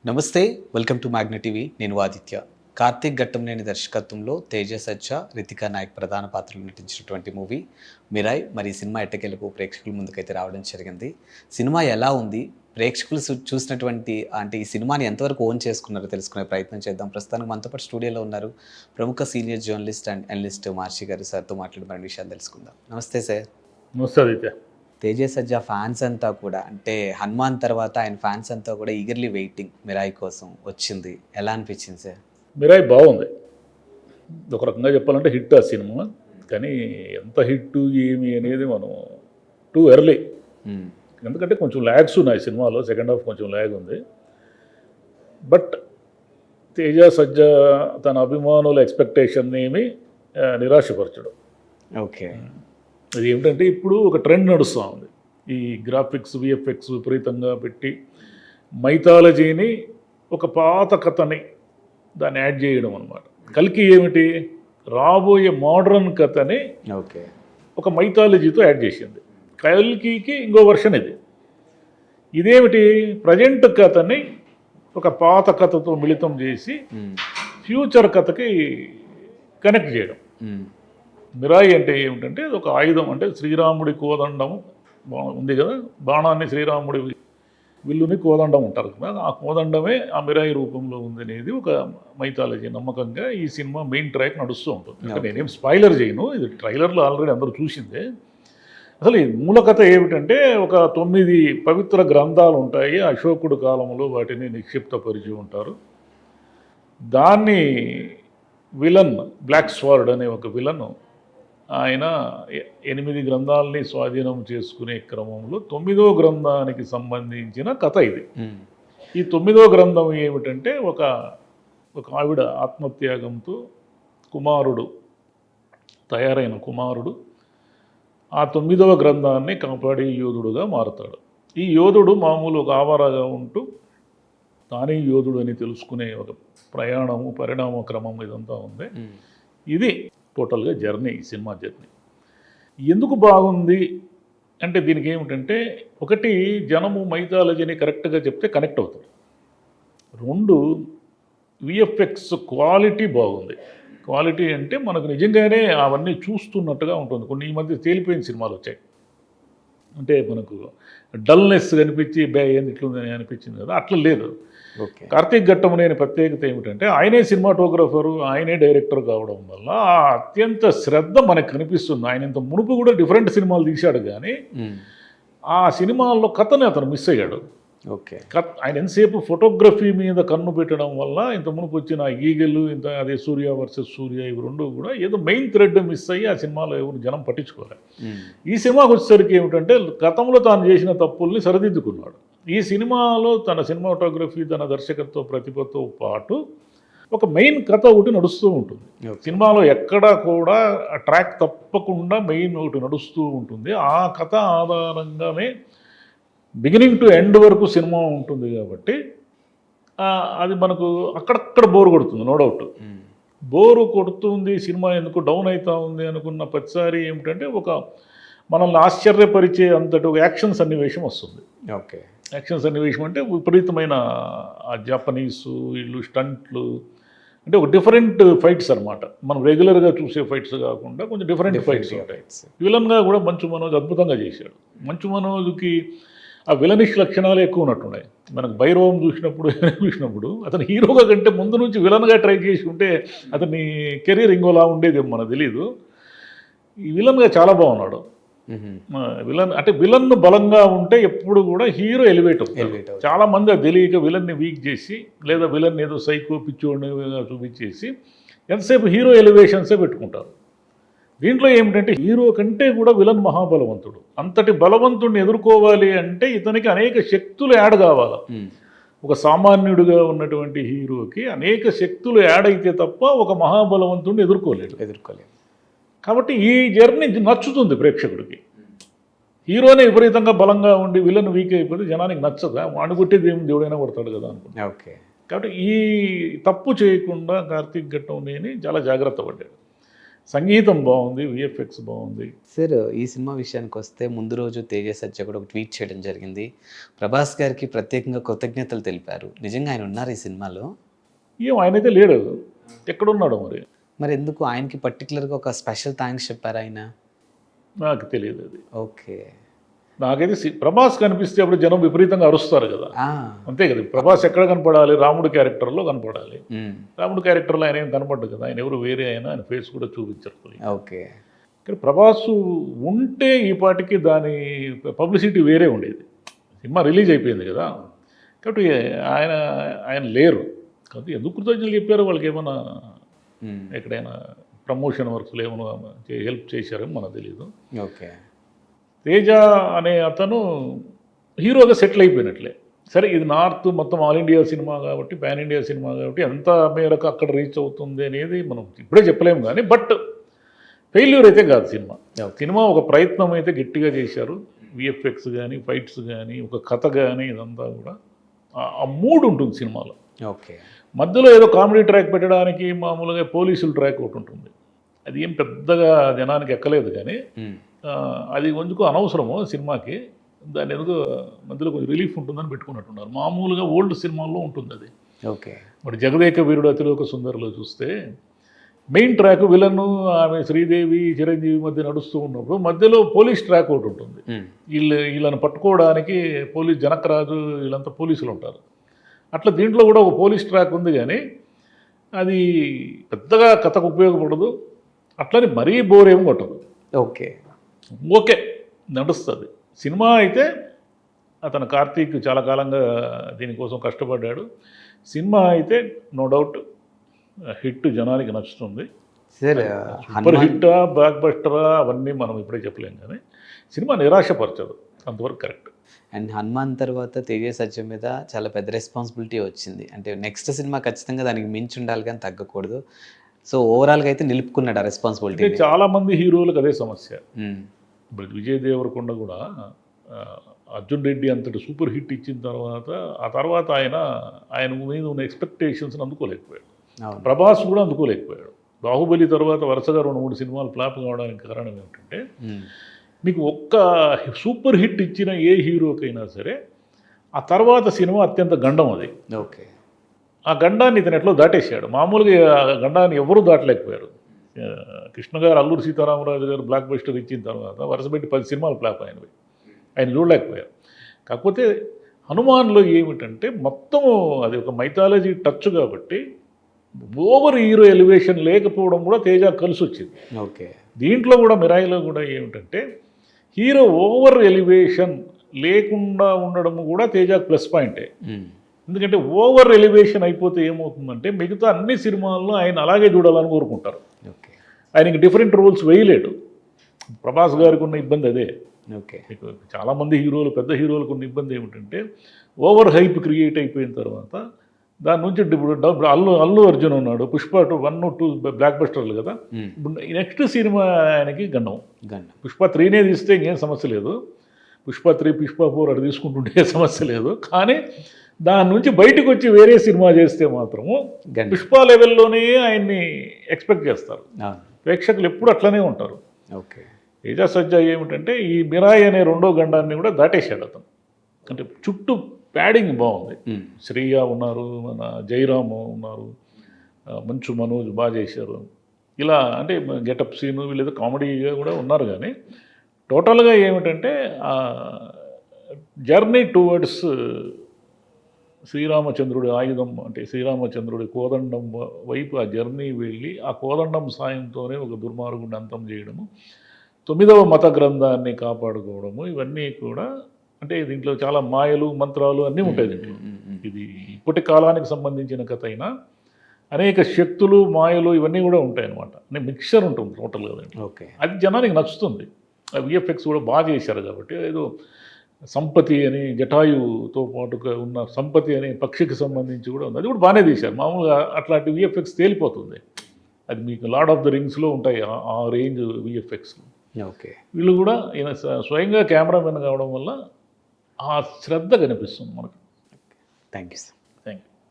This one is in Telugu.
నమస్తే, వెల్కమ్ టు మ్యాగ్నెట్ టీవీ. నేను ఆదిత్య. కార్తీక్ ఘట్టంనేని దర్శకత్వంలో తేజ సజ్జా, రితికా నాయక్ ప్రధాన పాత్రలు నటించినటువంటి మూవీ మిరాయ్. మరి ఈ సినిమా ఎట్టకేలకు ప్రేక్షకుల ముందుకైతే రావడం జరిగింది. సినిమా ఎలా ఉంది, ప్రేక్షకులు చూసినటువంటి అంటే ఈ సినిమాని ఎంతవరకు ఓన్ చేసుకున్నారో తెలుసుకునే ప్రయత్నం చేద్దాం. ప్రస్తుతానికి మనతో పాటు స్టూడియోలో ఉన్నారు ప్రముఖ సీనియర్ జర్నలిస్ట్ అండ్ అనలిస్ట్ మహర్షి గారు. సార్తో మాట్లాడి మరిన్ని విషయాలు తెలుసుకుందాం. నమస్తే సార్. నమస్తే ఆదిత్య. తేజ సజ్జా ఫ్యాన్స్ అంతా కూడా అంటే హనుమాన్ తర్వాత ఆయన ఫ్యాన్స్ అంతా కూడా ఈగర్లీ వెయిటింగ్ మిరాయ్ కోసం వచ్చింది. ఎలా అనిపించింది సార్? మిరాయ్ బాగుంది. ఒక రకంగా చెప్పాలంటే హిట్ ఆ సినిమా. కానీ ఎంత హిట్ ఏమి అనేది మనం టూ ఎర్లీ. ఎందుకంటే కొంచెం ల్యాగ్స్ ఉన్నాయి సినిమాలో. సెకండ్ హాఫ్ కొంచెం ల్యాగ్ ఉంది. బట్ తేజ సజ్జా తన అభిమానుల ఎక్స్పెక్టేషన్ ఏమి నిరాశపరచడం. ఓకే. అది ఏమిటంటే ఇప్పుడు ఒక ట్రెండ్ నడుస్తూ ఉంది. ఈ గ్రాఫిక్స్ విఎఫ్ఎక్స్ విపరీతంగా పెట్టి మైథాలజీని ఒక పాత కథని దాన్ని యాడ్ చేయడం అనమాట. కల్కి ఏమిటి, రాబోయే మోడర్న్ కథని ఓకే ఒక మైథాలజీతో యాడ్ చేసింది. కల్కికి ఇంకో వర్షన్ ఇది. ఇదేమిటి, ప్రజెంట్ కథని ఒక పాత కథతో మిళితం చేసి ఫ్యూచర్ కథకి కనెక్ట్ చేయడం. మిరాయి అంటే ఏమిటంటే ఒక ఆయుధం, అంటే శ్రీరాముడి కోదండం ఉంది కదా, బాణాన్ని శ్రీరాముడి విల్లుని కోదండం ఉంటారు కదా, ఆ కోదండమే ఆ మిరాయి రూపంలో ఉంది అనేది ఒక మైథాలజీ నమ్మకంగా ఈ సినిమా మెయిన్ ట్రాక్ నడుస్తూ ఉంటుంది. అంటే నేనేం స్పాయిలర్ చేయను, ఇది ట్రైలర్లో ఆల్రెడీ అందరూ చూసిందే. అసలు ఈ మూల కథ ఏమిటంటే ఒక 9 పవిత్ర గ్రంథాలు ఉంటాయి. అశోకుడు కాలంలో వాటిని నిక్షిప్తపరిచి ఉంటారు. దాన్ని విలన్ బ్లాక్ స్వార్డ్ అనే ఒక విలన్ ఆయన 8 గ్రంథాలని స్వాధీనం చేసుకునే క్రమంలో 9వ గ్రంథానికి సంబంధించిన కథ ఇది. ఈ 9వ గ్రంథం ఏమిటంటే ఒక ఆవిడ ఆత్మత్యాగంతో తయారైన కుమారుడు ఆ 9వ గ్రంథాన్ని కాపాడే యోధుడుగా మారుతాడు. ఈ యోధుడు మామూలు ఒక ఆవారాగా ఉంటూ తానే యోధుడు అని తెలుసుకునే ఒక పరిణామ క్రమం ఇదంతా ఉంది. ఇది టోటల్గా జర్నీ, ఈ సినిమా జర్నీ. ఎందుకు బాగుంది అంటే దీనికి ఏమిటంటే, ఒకటి జనము మైథాలజీని కరెక్ట్గా చెప్తే కనెక్ట్ అవుతాడు. 2 విఎఫ్ఎక్స్ క్వాలిటీ బాగుంది. క్వాలిటీ అంటే మనకు నిజంగానే అవన్నీ చూస్తున్నట్టుగా ఉంటుంది. కొన్ని ఈ మధ్య తేలిపోయిన సినిమాలు వచ్చాయి, అంటే మనకు డల్నెస్ కనిపించి ఏంది ఇట్లుందని అనిపించింది కదా, అట్లా లేదు. కార్తీక్ ఘట్టంనేని ప్రత్యేకత ఏమిటంటే ఆయనే సినిమాటోగ్రఫరు, ఆయనే డైరెక్టర్ కావడం వల్ల ఆ అత్యంత శ్రద్ధ మనకు కనిపిస్తుంది. ఆయన ఇంత మునుపు కూడా డిఫరెంట్ సినిమాలు తీశాడు, కానీ ఆ సినిమాల్లో కథని అతను మిస్ అయ్యాడు. ఓకే. ఆయన ఎంతసేపు ఫోటోగ్రఫీ మీద కన్ను పెట్టడం వల్ల ఇంత మునుపు వచ్చిన ఈగలు, అదే సూర్య వర్సెస్ సూర్య, ఇవి రెండు కూడా ఏదో మెయిన్ థ్రెడ్ మిస్ అయ్యి ఆ సినిమాలో ఎవరు జనం పట్టించుకోలేదు. ఈ సినిమాకి వచ్చేసరికి ఏమిటంటే గతంలో తాను చేసిన తప్పుల్ని సరిదిద్దుకున్నాడు. ఈ సినిమాలో తన సినిమాటోగ్రఫీ, తన దర్శకత్వ ప్రతిభతో పాటు ఒక మెయిన్ కథ ఒకటి నడుస్తూ ఉంటుంది. సినిమాలో ఎక్కడా కూడా ట్రాక్ తప్పకుండా మెయిన్ ఒకటి నడుస్తూ ఉంటుంది. ఆ కథ ఆధారంగానే బిగినింగ్ టు ఎండ్ వరకు సినిమా ఉంటుంది. కాబట్టి అది మనకు అక్కడక్కడ బోరు కొడుతుంది, నో డౌట్. బోరు కొడుతుంది, సినిమా ఎందుకు డౌన్ అవుతా ఉంది అనుకున్న ప్రతిసారి ఏమిటంటే ఒక మనల్ని ఆశ్చర్యపరిచే అంతటి ఒక యాక్షన్ సన్నివేశం వస్తుంది. ఓకే. యాక్షన్ సన్నివేశం అంటే విపరీతమైన ఆ జపనీసు వీళ్ళు స్టంట్లు, అంటే ఒక డిఫరెంట్ ఫైట్స్ అనమాట. మనం రెగ్యులర్గా చూసే ఫైట్స్ కాకుండా కొంచెం డిఫరెంట్ ఫైట్స్ ఉంటాయి. విలన్గా కూడా మంచు మనోజ్ అద్భుతంగా చేశాడు. మంచు మనోజ్కి ఆ విలనిష్ లక్షణాలు ఎక్కువ ఉన్నట్టున్నాయి. మనకు భైరవం చూసినప్పుడు అతను హీరోగా కంటే ముందు నుంచి విలన్గా ట్రై చేసి ఉంటే అతని కెరీర్ ఇంకోలా ఉండేది మనకు తెలీదు. ఈ విలన్గా చాలా బాగున్నాడు. విలన్ అంటే విలన్ బలంగా ఉంటే ఎప్పుడు కూడా హీరో ఎలివేట్ అవుతాడు. చాలా మంది అది తెలియక విలన్ని వీక్ చేసి, లేదా విలన్ ఏదో సైకో పిచ్చోడిని చూపించేసి ఎంతసేపు హీరో ఎలివేషన్సే పెట్టుకుంటారు. దీంట్లో ఏమిటంటే హీరో కంటే కూడా విలన్ మహాబలవంతుడు. అంతటి బలవంతుడిని ఎదుర్కోవాలి అంటే ఇతనికి అనేక శక్తులు యాడ్ కావాలి. ఒక సామాన్యుడిగా ఉన్నటువంటి హీరోకి అనేక శక్తులు యాడ్ అయితే తప్ప ఒక మహాబలవంతుడిని ఎదుర్కోలేడు. కాబట్టి ఈ జర్నీ నచ్చుతుంది ప్రేక్షకుడికి. హీరోనే విపరీతంగా బలంగా ఉండి విలన్ వీక్ అయిపోతే జనానికి నచ్చదా, వాడిని కొట్టేది ఏమి దేవుడైనా కొడతాడు కదా అనుకుంటా. ఓకే. కాబట్టి ఈ తప్పు చేయకుండా కార్తీక్ ఘట్టంనేని చాలా జాగ్రత్త పడ్డాడు. సంగీతం బాగుంది, విఎఫ్ఎక్స్ బాగుంది. సార్ ఈ సినిమా విషయానికి వస్తే ముందు రోజు తేజ సజ్జ కూడా ఒక ట్వీట్ చేయడం జరిగింది. ప్రభాస్ గారికి ప్రత్యేకంగా కృతజ్ఞతలు తెలిపారు. నిజంగా ఆయన ఉన్నారు ఈ సినిమాలో? ఆయనైతే లేడు, ఎక్కడున్నాడు మరి? మరి ఎందుకు ఆయనకి పర్టికులర్గా ఒక స్పెషల్ థ్యాంక్స్ చెప్పారు ఆయన? నాకు తెలియదు అది. ఓకే. నాకైతే ప్రభాస్ కనిపిస్తే అప్పుడు జనం విపరీతంగా అరుస్తారు కదా, అంతే కదా. ప్రభాస్ ఎక్కడ కనపడాలి? రాముడు క్యారెక్టర్లో కనపడాలి. రాముడు క్యారెక్టర్లో ఆయన ఏం కనపడ్డు కదా, ఆయన ఎవరు వేరే అయినా ఆయన ఫేస్ కూడా చూపించరు. ఓకే. కానీ ప్రభాస్ ఉంటే ఈ పాటికి దాని పబ్లిసిటీ వేరే ఉండేది. సినిమా రిలీజ్ అయిపోయింది కదా, కాబట్టి ఆయన లేరు. కాబట్టి ఎందుకు కృతజ్ఞతలు చెప్పారో వాళ్ళకి ఏమైనా ఎక్కడైనా ప్రమోషన్ వర్క్స్లో ఏమైనా హెల్ప్ చేశారో మనకు తెలియదు. ఓకే. తేజ అనే అతను హీరోగా సెటిల్ అయిపోయినట్లే. సరే, ఇది నార్త్ మొత్తం ఆల్ ఇండియా సినిమా కాబట్టి, పాన్ ఇండియా సినిమా కాబట్టి ఎంత మేరకు అక్కడ రీచ్ అవుతుంది అనేది మనం ఇప్పుడే చెప్పలేము. కానీ బట్ ఫెయిల్యూర్ అయితే కాదు సినిమా. సినిమా ఒక ప్రయత్నం అయితే గట్టిగా చేశారు. విఎఫ్ఎక్స్ కానీ, ఫైట్స్ కానీ, ఒక కథ కానీ, ఇదంతా కూడా ఆ మూడ్ ఉంటుంది సినిమాలో. ఓకే. మధ్యలో ఏదో కామెడీ ట్రాక్ పెట్టడానికి మామూలుగా పోలీసుల ట్రాక్ ఒకటి ఉంటుంది. అది ఏం పెద్దగా జనానికి ఎక్కలేదు. కానీ అది కొంచెం అనవసరము సినిమాకి. దాన్ని ఎందుకు మధ్యలో కొంచెం రిలీఫ్ ఉంటుందని పెట్టుకున్నట్టున్నారు. మామూలుగా ఓల్డ్ సినిమాల్లో ఉంటుంది అది. ఓకే. మరి జగదేక వీరుడు అతిలోక సుందరిలో చూస్తే మెయిన్ ట్రాక్ విలన్ ఆమె శ్రీదేవి చిరంజీవి మధ్య నడుస్తూ ఉన్నప్పుడు మధ్యలో పోలీస్ ట్రాక్ ఒకటి ఉంటుంది. వీళ్ళని పట్టుకోవడానికి జనకరాజు వీళ్ళంతా పోలీసులు ఉంటారు. అట్లా దీంట్లో కూడా ఒక పోలీస్ ట్రాక్ ఉంది. కానీ అది పెద్దగా కథకు ఉపయోగపడదు, అట్లని మరీ బోర్ ఏమి కొట్టదు. ఓకే. ఓకే, నడుస్తుంది సినిమా. అయితే అతను కార్తీక్ చాలా కాలంగా దీనికోసం కష్టపడ్డాడు. సినిమా అయితే నో డౌట్ హిట్, జనానికి నచ్చుతుంది. సూపర్ హిట్టా, బ్లాక్ బస్టరా అవన్నీ మనం ఇప్పుడే చెప్పలేం. కానీ సినిమా నిరాశపరచదు, అంతవరకు కరెక్ట్. అండ్ హనుమాన్ తర్వాత తేజ సజ్జ మీద చాలా పెద్ద రెస్పాన్సిబిలిటీ వచ్చింది. అంటే నెక్స్ట్ సినిమా ఖచ్చితంగా దానికి మించి ఉండాలి కానీ తగ్గకూడదు. సో ఓవరాల్గా అయితే నిలుపుకున్నాడు ఆ రెస్పాన్సిబిలిటీ. చాలామంది హీరోలకు అదే సమస్య. ఇప్పుడు విజయ్ దేవరకొండ కూడా అర్జున్ రెడ్డి అంతటి సూపర్ హిట్ ఇచ్చిన తర్వాత ఆయన మీద ఉన్న ఎక్స్పెక్టేషన్స్ని అందుకోలేకపోయాడు. ప్రభాస్ కూడా అందుకోలేకపోయాడు. బాహుబలి తర్వాత వరుసగా 2-3 సినిమాలు ఫ్లాప్ కావడానికి కారణం ఏమిటంటే, మీకు ఒక్క సూపర్ హిట్ ఇచ్చిన ఏ హీరోకైనా సరే ఆ తర్వాత సినిమా అత్యంత గండం అది. ఓకే. ఆ గండాన్ని ఇతను ఎట్లా దాటేశాడు. మామూలుగా ఆ గండాన్ని ఎవరూ దాటలేకపోయారు. కృష్ణ గారు, అల్లూరి సీతారామరాజు గారు బ్లాక్ బస్టర్ ఇచ్చిన తర్వాత వరుసపెట్టి 10 సినిమాలు ఫ్లాప్ అయినవి, ఆయన చూడలేకపోయారు. కాకపోతే హనుమాన్లో ఏమిటంటే మొత్తం అది ఒక మైథాలజీ టచ్ కాబట్టి ఓవర్ హీరో ఎలివేషన్ లేకపోవడం కూడా తేజ కలిసి వచ్చింది. ఓకే. దీంట్లో కూడా మిరాయిలో కూడా ఏమిటంటే హీరో ఓవర్ ఎలివేషన్ లేకుండా ఉండడం కూడా తేజ ప్లస్ పాయింటే. ఎందుకంటే ఓవర్ ఎలివేషన్ అయిపోతే ఏమవుతుందంటే మిగతా అన్ని సినిమాల్లో ఆయన అలాగే చూడాలని కోరుకుంటారు. ఆయనకి డిఫరెంట్ రోల్స్ వేయలేడు. ప్రభాస్ గారికి ఉన్న ఇబ్బంది అదే. ఓకే. చాలామంది హీరోలు, పెద్ద హీరోలకు ఉన్న ఇబ్బంది ఏమిటంటే ఓవర్ హైప్ క్రియేట్ అయిపోయిన తర్వాత దాని నుంచి ఇప్పుడు అల్లు అర్జున్ ఉన్నాడు, పుష్ప 1, 2 బ్లాక్ బస్టర్లు కదా. ఇప్పుడు నెక్స్ట్ సినిమా ఆయనకి గండం. పుష్ప 3నే తీస్తే ఇంకేం సమస్య లేదు. పుష్ప 3, పుష్ప 4 అది తీసుకుంటుంటే సమస్య లేదు. కానీ దాని నుంచి బయటకు వచ్చి వేరే సినిమా చేస్తే మాత్రము పుష్ప లెవెల్లోనే ఆయన్ని ఎక్స్పెక్ట్ చేస్తారు ప్రేక్షకులు. ఎప్పుడు అట్లనే ఉంటారు. ఓకే. తేజ సజ్జ ఏమిటంటే ఈ మిరాయి అనే రెండో గండాన్ని కూడా దాటేశాడు అతను. అంటే చుట్టూ ప్యాడింగ్ బాగుంది. శ్రీయ ఉన్నారు, మన జయరాము ఉన్నారు, మంచు మనోజ్ బాగా చేశారు. ఇలా అంటే గెటప్ సీను వీళ్ళేదో కామెడీగా కూడా ఉన్నారు. కానీ టోటల్గా ఏమిటంటే జర్నీ టువర్డ్స్ శ్రీరామచంద్రుడి ఆయుధం, అంటే శ్రీరామచంద్రుడి కోదండం వైపు ఆ జర్నీ వెళ్ళి ఆ కోదండం సాయంతోనే ఒక దుర్మార్గుడిని అంతం చేయడము, 9వ మత గ్రంథాన్ని కాపాడుకోవడము, ఇవన్నీ కూడా అంటే దీంట్లో చాలా మాయలు, మంత్రాలు అన్నీ ఉంటాయి దీంట్లో. ఇది ఇప్పటి కాలానికి సంబంధించిన కథ అయినా అనేక శక్తులు, మాయలు ఇవన్నీ కూడా ఉంటాయి అన్నమాట. అంటే మిక్చర్ ఉంటుంది టోటల్గా. ఓకే. అది జనానికి నచ్చుతుంది. విఎఫ్ఎక్స్ కూడా బాగా చేశారు కాబట్టి. ఏదో సంపతి అని జటాయుతో పాటుగా ఉన్న సంపతి అనే పక్షికి సంబంధించి కూడా ఉంది, అది కూడా బాగానే తీశారు. మామూలుగా అట్లాంటి విఎఫ్ఎక్స్ తేలిపోతుంది. అది మీకు లార్డ్ ఆఫ్ ద రింగ్స్లో ఉంటాయి ఆ రేంజ్ విఎఫ్ఎక్స్. ఓకే. వీళ్ళు కూడా ఈయన స్వయంగా కెమెరామెన్ కావడం వల్ల ఆ శ్రద్ధ కనిపిస్తుంది మనకు. Thank you sir.